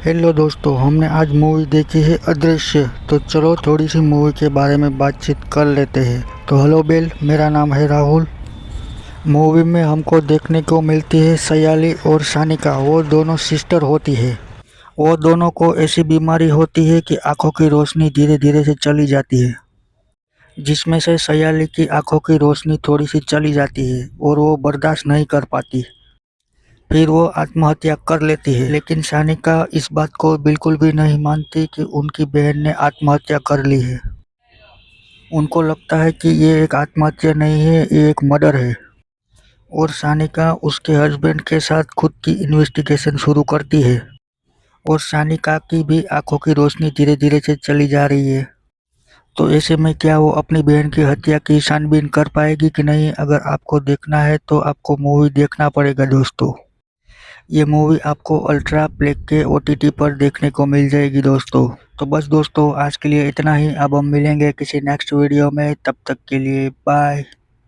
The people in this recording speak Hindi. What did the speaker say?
हेलो दोस्तों, हमने आज मूवी देखी है अदृश्य। तो चलो थोड़ी सी मूवी के बारे में बातचीत कर लेते हैं। तो हेलो बेल, मेरा नाम है राहुल। मूवी में हमको देखने को मिलती है सयाली और सानिका। वो दोनों सिस्टर होती है। वो दोनों को ऐसी बीमारी होती है कि आंखों की रोशनी धीरे धीरे से चली जाती है, जिसमें से सयाली की आंखों की रोशनी थोड़ी सी चली जाती है और वो बर्दाश्त नहीं कर पाती। फिर वो आत्महत्या कर लेती है, लेकिन सानिका इस बात को बिल्कुल भी नहीं मानती कि उनकी बहन ने आत्महत्या कर ली है। उनको लगता है कि ये एक आत्महत्या नहीं है, ये एक मर्डर है। और सानिका उसके हस्बैंड के साथ खुद की इन्वेस्टिगेशन शुरू करती है। और सानिका की भी आंखों की रोशनी धीरे धीरे से चली जा रही है। तो ऐसे में क्या वो अपनी बहन की हत्या की छानबीन कर पाएगी कि नहीं? अगर आपको देखना है तो आपको मूवी देखना पड़ेगा दोस्तों। ये मूवी आपको अल्ट्रा प्लेक के ओटीटी पर देखने को मिल जाएगी दोस्तों। तो बस दोस्तों, आज के लिए इतना ही। अब हम मिलेंगे किसी नेक्स्ट वीडियो में, तब तक के लिए बाय।